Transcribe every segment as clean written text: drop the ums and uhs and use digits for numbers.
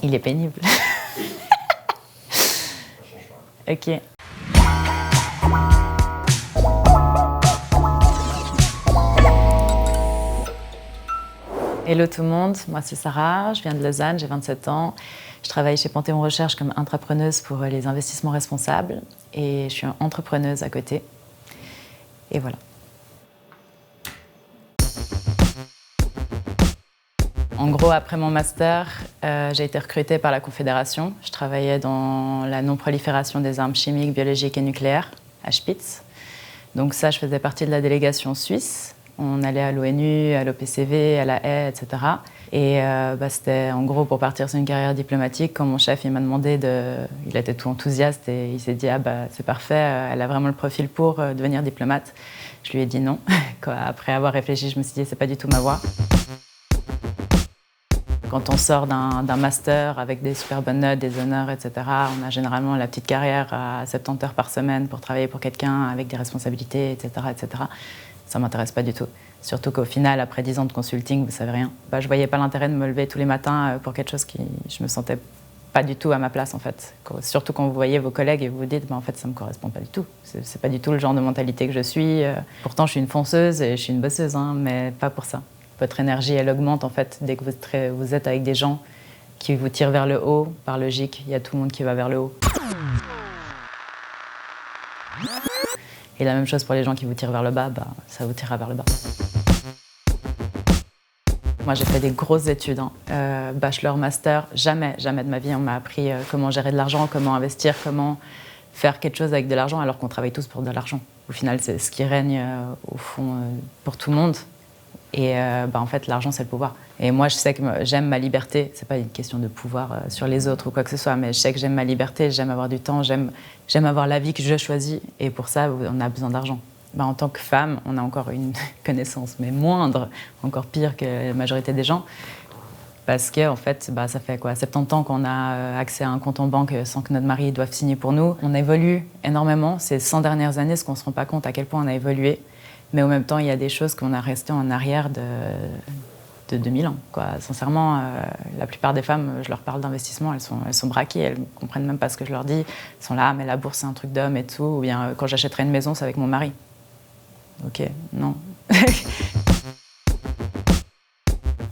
Il est pénible. Ok. Hello tout le monde, moi c'est Sarah, je viens de Lausanne, j'ai 27 ans. Je travaille chez Panthéon Recherche comme intrapreneuse pour les investissements responsables et je suis entrepreneuse à côté. Et voilà. En gros, après mon master, j'ai été recrutée par la Confédération. Je travaillais dans la non-prolifération des armes chimiques, biologiques et nucléaires à Spitz. Donc ça, je faisais partie de la délégation suisse. On allait à l'ONU, à l'OPCV, à la Haye, etc. Et c'était en gros pour partir sur une carrière diplomatique. Quand mon chef il m'a demandé il était tout enthousiaste et il s'est dit c'est parfait, elle a vraiment le profil pour devenir diplomate. Je lui ai dit non. Après avoir réfléchi, je me suis dit c'est pas du tout ma voie. Quand on sort d'un master avec des super bonnes notes, des honneurs, etc., on a généralement la petite carrière à 70 heures par semaine pour travailler pour quelqu'un avec des responsabilités, etc., etc. Ça ne m'intéresse pas du tout. Surtout qu'au final, après 10 ans de consulting, vous savez rien. Je ne voyais pas l'intérêt de me lever tous les matins pour quelque chose qui je me sentais pas du tout à ma place en fait. Surtout quand vous voyez vos collègues et vous vous dites en fait ça me correspond pas du tout. C'est pas du tout le genre de mentalité que je suis. Pourtant je suis une fonceuse et je suis une bosseuse, mais pas pour ça. Votre énergie elle augmente en fait dès que vous êtes avec des gens qui vous tirent vers le haut. Par logique, il y a tout le monde qui va vers le haut. Et la même chose pour les gens qui vous tirent vers le bas, ça vous tirera vers le bas. Moi, j'ai fait des grosses études, bachelor, master. Jamais de ma vie, on m'a appris comment gérer de l'argent, comment investir, comment faire quelque chose avec de l'argent, alors qu'on travaille tous pour de l'argent. Au final, c'est ce qui règne, au fond, pour tout le monde. Et en fait, l'argent, c'est le pouvoir. Et moi, je sais que j'aime ma liberté. C'est pas une question de pouvoir sur les autres ou quoi que ce soit, mais je sais que j'aime ma liberté, j'aime avoir du temps, j'aime avoir la vie que je choisis. Et pour ça, on a besoin d'argent. En tant que femme, on a encore une connaissance, mais moindre, encore pire que la majorité des gens. Parce que, en fait, ça fait 70 ans qu'on a accès à un compte en banque sans que notre mari doive signer pour nous. On évolue énormément. Ces 100 dernières années, ce qu'on ne se rend pas compte à quel point on a évolué. Mais en même temps, il y a des choses qu'on a restées en arrière de 2000 ans. Sincèrement, la plupart des femmes, je leur parle d'investissement, elles sont braquées, elles ne comprennent même pas ce que je leur dis. Elles sont là, mais la bourse, c'est un truc d'homme et tout. Ou bien, quand j'achèterai une maison, c'est avec mon mari. Ok, non.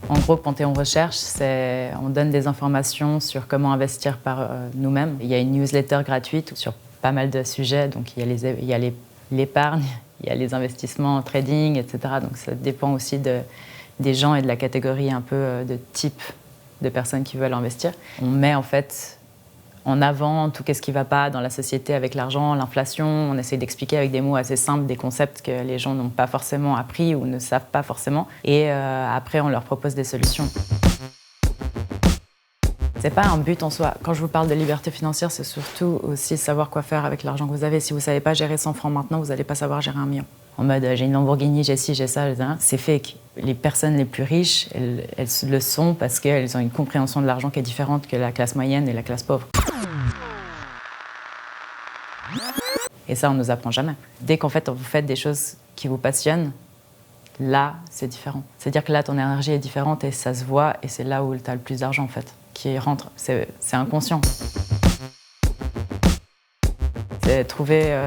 En gros, Panthéon Recherche, on donne des informations sur comment investir par nous-mêmes. Il y a une newsletter gratuite sur pas mal de sujets. Donc, il y a l'épargne, il y a les investissements en trading, etc. Donc, ça dépend aussi des gens et de la catégorie un peu de type de personnes qui veulent investir. On met en fait en avant tout ce qui ne va pas dans la société avec l'argent, l'inflation. On essaie d'expliquer avec des mots assez simples des concepts que les gens n'ont pas forcément appris ou ne savent pas forcément. Et après, on leur propose des solutions. C'est pas un but en soi. Quand je vous parle de liberté financière, c'est surtout aussi savoir quoi faire avec l'argent que vous avez. Si vous ne savez pas gérer 100 francs maintenant, vous n'allez pas savoir gérer 1 million. En mode, j'ai une Lamborghini, j'ai ci, j'ai ça, c'est fake. Les personnes les plus riches, elles le sont parce qu'elles ont une compréhension de l'argent qui est différente que la classe moyenne et la classe pauvre. Et ça, on ne nous apprend jamais. Dès qu'en fait, vous faites des choses qui vous passionnent, là, c'est différent. C'est-à-dire que là, ton énergie est différente et ça se voit et c'est là où tu as le plus d'argent, en fait, qui rentre. C'est inconscient. C'est trouver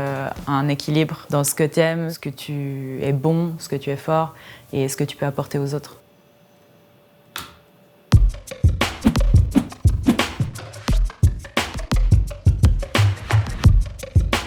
un équilibre dans ce que tu aimes, ce que tu es bon, ce que tu es fort et ce que tu peux apporter aux autres.